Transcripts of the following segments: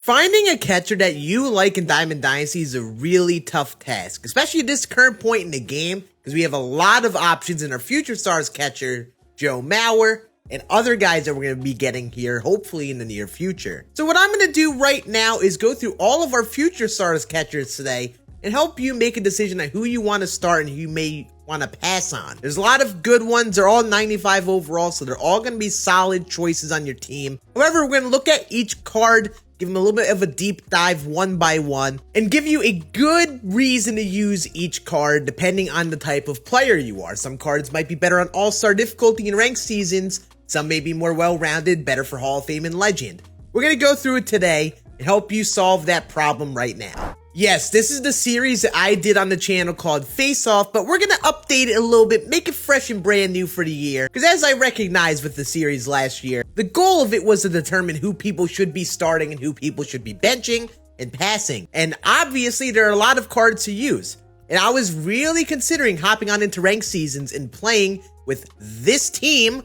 Finding a catcher that you like in Diamond Dynasty is a really tough task, especially at this current point in the game, because we have a lot of options in our Future Stars catcher, Joe Mauer, and other guys that we're going to be getting here, hopefully in the near future. So what I'm going to do right now is go through all of our Future Stars catchers today and help you make a decision on who you want to start and who you may want to pass on. There's a lot of good ones. They're all 95 overall, so they're all going to be solid choices on your team. However, we're going to look at each card, give them a little bit of a deep dive one by one, and give you a good reason to use each card depending on the type of player you are. Some cards might be better on All-Star difficulty and ranked seasons. Some may be more well-rounded, better for Hall of Fame and Legend. We're going to go through it today and help you solve that problem right now. Yes, this is the series that I did on the channel called Faceoff, but we're going to update it a little bit, make it fresh and brand new for the year. Because as I recognized with the series last year, the goal of it was to determine who people should be starting and who people should be benching and passing. And obviously, there are a lot of cards to use. And I was really considering hopping on into ranked seasons and playing with this team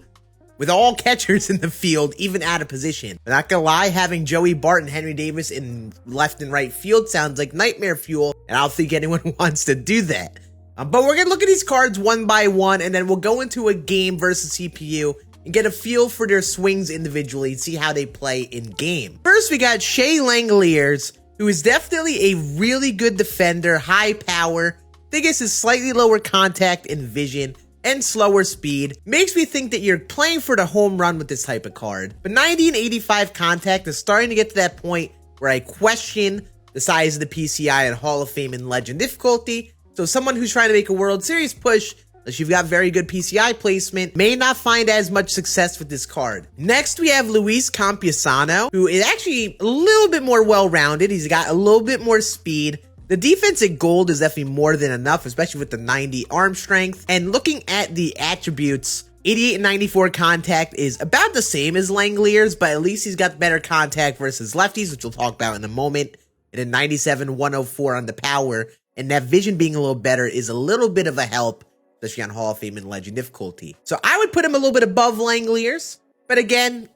with all catchers in the field, even out of position. I'm not gonna lie, having Joey Bart and Henry Davis in left and right field sounds like nightmare fuel, and I don't think anyone wants to do that. But we're gonna look at these cards one by one, and then we'll go into a game versus CPU and get a feel for their swings individually and see how they play in game. First, we got Shay, who is definitely a really good defender, high power. Biggest is slightly lower contact and vision, and slower speed. Makes me think that you're playing for the home run with this type of card. But 90 and 85 contact is starting to get to that point where I question the size of the PCI and Hall of Fame and Legend difficulty. So someone who's trying to make a World Series push, unless you've got very good PCI placement, may not find as much success with this card. Next, we have Luis Campusano, who is actually a little bit more well-rounded. He's got a little bit more speed. The defense at gold is definitely more than enough, especially with the 90 arm strength. And looking at the attributes, 88 and 94 contact is about the same as Langlear's, but at least he's got better contact versus lefties, which we'll talk about in a moment. And then 97, 104 on the power. And that vision being a little better is a little bit of a help, especially on Hall of Fame and Legend difficulty. So I would put him a little bit above Langlear's, but again,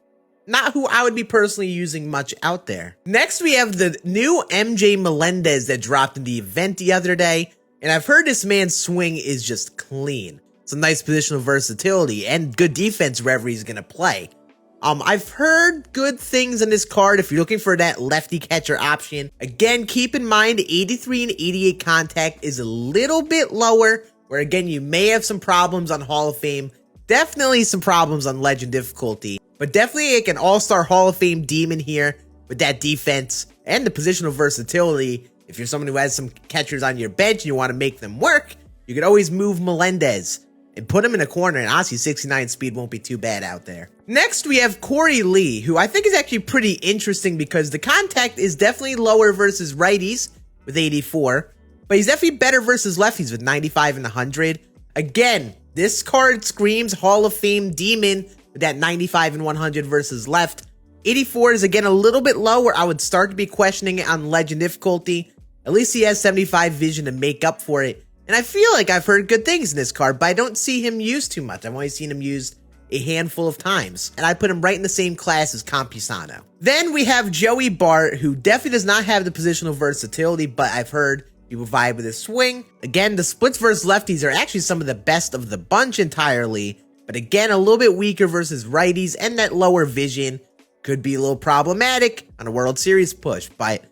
not who I would be personally using much out there. Next, we have the new MJ Melendez that dropped in the event the other day. And I've heard this man's swing is just clean. Some nice positional versatility and good defense wherever he's going to play. I've heard good things on this card if you're looking for that lefty catcher option. Again, keep in mind 83 and 88 contact is a little bit lower, where again, you may have some problems on Hall of Fame. Definitely some problems on Legend difficulty. But definitely like an all-star Hall of Fame demon here with that defense and the positional versatility. If you're someone who has some catchers on your bench and you want to make them work, you could always move Melendez and put him in a corner. And honestly, 69 speed won't be too bad out there. Next, we have Corey Lee, who I think is actually pretty interesting because the contact is definitely lower versus righties with 84. But he's definitely better versus lefties with 95 and 100. Again, this card screams Hall of Fame demon with that 95 and 100 versus left. 84 is again a little bit lower. I would start to be questioning it on Legend difficulty. At least he has 75 vision to make up for it. And I feel like I've heard good things in this card, but I don't see him used too much. I've only seen him used a handful of times. And I put him right in the same class as Campusano. Then we have Joey Bart, who definitely does not have the positional versatility, but I've heard he will vibe with his swing. Again, the splits versus lefties are actually some of the best of the bunch entirely. But again, a little bit weaker versus righties, and that lower vision could be a little problematic on a World Series push. But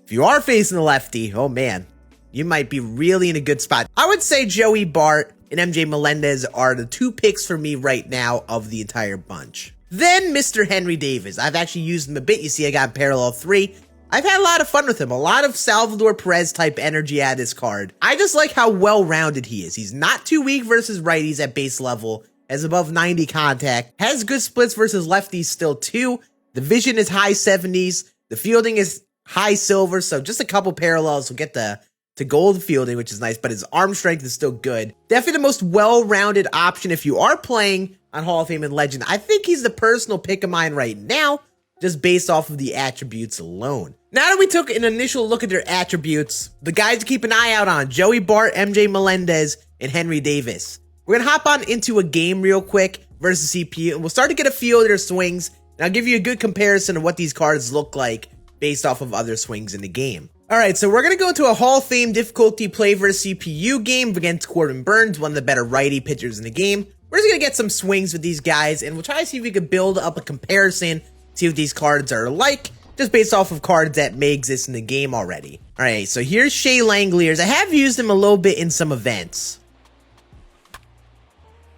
if you are facing a lefty, oh man, you might be really in a good spot. I would say Joey Bart and MJ Melendez are the two picks for me right now of the entire bunch. Then Mr. Henry Davis. I've actually used him a bit. You see I got parallel 3. I've had a lot of fun with him. A lot of Salvador Perez type energy out of this card. I just like how well-rounded he is. He's not too weak versus righties at base level. Has above 90 contact, has good splits versus lefties still too. The vision is high 70s. The fielding is high silver, so just a couple parallels will get to gold fielding, which is nice, but his arm strength is still good. Definitely the most well-rounded option if you are playing on Hall of Fame and Legend. I think he's the personal pick of mine right now, just based off of the attributes alone. Now that we took an initial look at their attributes, the guys to keep an eye out on, Joey Bart, MJ Melendez, and Henry Davis. We're going to hop on into a game real quick versus CPU, and we'll start to get a feel of their swings, and I'll give you a good comparison of what these cards look like based off of other swings in the game. Alright, so we're going to go into a Hall of Fame difficulty play versus CPU game against Corbin Burnes, one of the better righty pitchers in the game. We're just going to get some swings with these guys, and we'll try to see if we can build up a comparison, see what these cards are like, just based off of cards that may exist in the game already. Alright, so here's Shay Langeliers. I have used him a little bit in some events.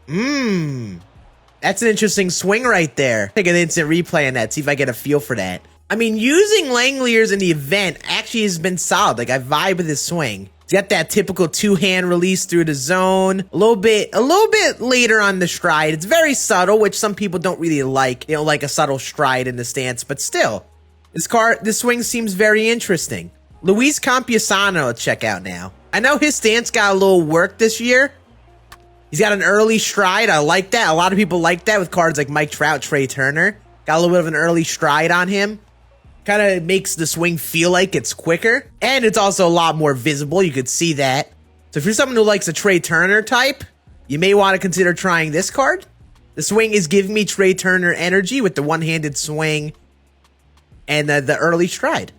That's an interesting swing right there. Take an instant replay on that, see if I get a feel for that. I mean, using Langeliers in the event actually has been solid. Like, I vibe with his swing. He's got that typical two-hand release through the zone. A little bit later on the stride. It's very subtle, which some people don't really like. They don't like a subtle stride in the stance, but still. This swing seems very interesting. Luis Campusano, let's check out now. I know his stance got a little work this year. He's got an early stride. I like that. A lot of people like that with cards like Mike Trout, Trey Turner. Got a little bit of an early stride on him. Kind of makes the swing feel like it's quicker. And it's also a lot more visible. You could see that. So if you're someone who likes a Trey Turner type, you may want to consider trying this card. The swing is giving me Trey Turner energy with the one-handed swing and the early stride.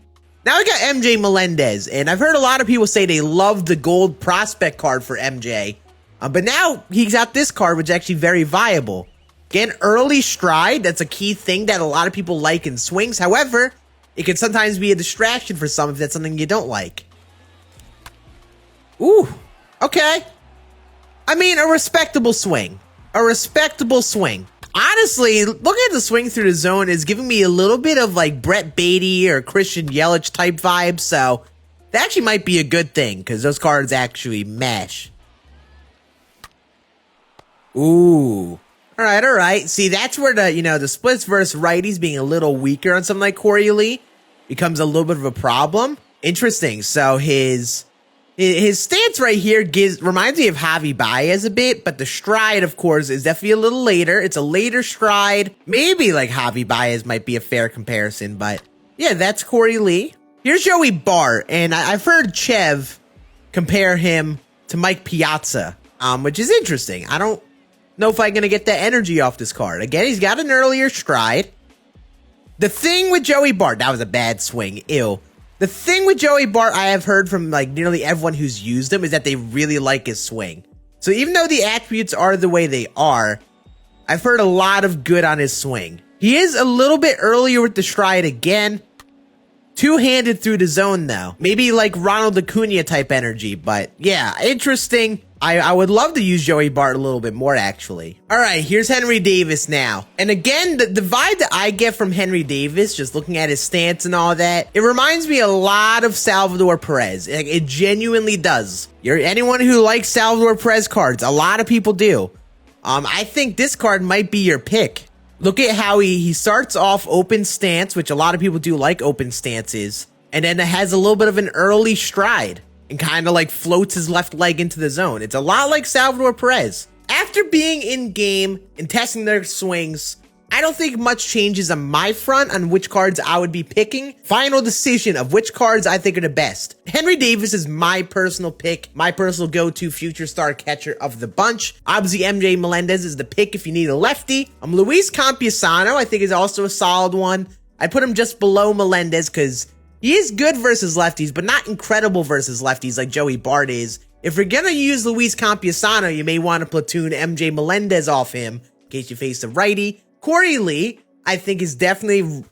Now we got MJ Melendez. And I've heard a lot of people say they love the gold prospect card for MJ. But now he's got this card, which is actually very viable. Again, early stride, that's a key thing that a lot of people like in swings. However, it can sometimes be a distraction for some if that's something you don't like. Ooh, okay. I mean, a respectable swing. A respectable swing. Honestly, looking at the swing through the zone is giving me a little bit of like Brett Beatty or Christian Yelich type vibes. So that actually might be a good thing because those cards actually mesh. Ooh. All right. See, that's where the splits versus righties being a little weaker on something like Corey Lee becomes a little bit of a problem. Interesting. So his stance right here reminds me of Javi Baez a bit, but the stride, of course, is definitely a little later. It's a later stride. Maybe like Javi Baez might be a fair comparison, but yeah, that's Corey Lee. Here's Joey Bart, and I've heard Chev compare him to Mike Piazza, which is interesting. I don't know if I'm going to get that energy off this card. Again, he's got an earlier stride. The thing with Joey Bart, that was a bad swing. Ew. The thing with Joey Bart, I have heard from like nearly everyone who's used him, is that they really like his swing. So even though the attributes are the way they are, I've heard a lot of good on his swing. He is a little bit earlier with the stride again. Two-handed through the zone, though. Maybe like Ronald Acuna type energy, but yeah, interesting. I would love to use Joey Bart a little bit more, actually. All right, here's Henry Davis now. And again, the vibe that I get from Henry Davis, just looking at his stance and all that, it reminds me a lot of Salvador Perez. It genuinely does. Anyone who likes Salvador Perez cards, a lot of people do. I think this card might be your pick. Look at how he starts off open stance, which a lot of people do like open stances, and then it has a little bit of an early stride and kind of like floats his left leg into the zone. It's a lot like Salvador Perez. After being in game and testing their swings, I don't think much changes on my front on which cards I would be picking. Final decision of which cards I think are the best. Henry Davis is my personal pick, my personal go-to future star catcher of the bunch. Obviously, MJ Melendez is the pick if you need a lefty. Luis Campusano, I think, is also a solid one. I put him just below Melendez because he is good versus lefties, but not incredible versus lefties like Joey Bart is. If you're going to use Luis Campusano, you may want to platoon MJ Melendez off him in case you face a righty. Corey Lee, I think, is definitely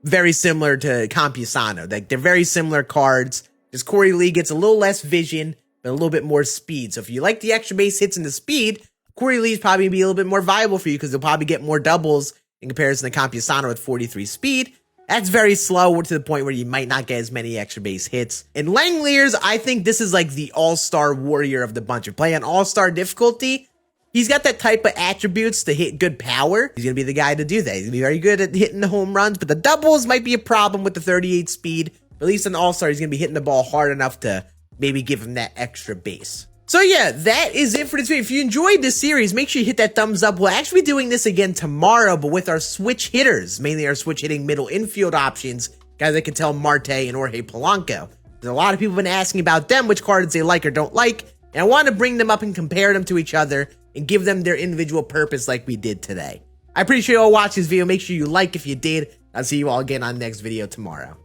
very similar to Campusano. Like, they're very similar cards. Just Corey Lee gets a little less vision, but a little bit more speed. So if you like the extra base hits and the speed, Corey Lee is probably going to be a little bit more viable for you because you'll probably get more doubles in comparison to Campusano with 43 speed. That's very slow to the point where you might not get as many extra base hits. In Langeliers, I think this is like the all-star warrior of the bunch. You play on all-star difficulty, he's got that type of attributes to hit good power. He's going to be the guy to do that. He's going to be very good at hitting the home runs, but the doubles might be a problem with the 38 speed. But at least in all-star, he's going to be hitting the ball hard enough to maybe give him that extra base. So yeah, that is it for this video. If you enjoyed this series, make sure you hit that thumbs up. We'll actually be doing this again tomorrow, but with our switch hitters, mainly our switch hitting middle infield options, guys that can tell Marte and Jorge Polanco. There's a lot of people have been asking about them, which cards they like or don't like, and I want to bring them up and compare them to each other and give them their individual purpose like we did today. I appreciate you all watching this video. Make sure you like if you did. I'll see you all again on the next video tomorrow.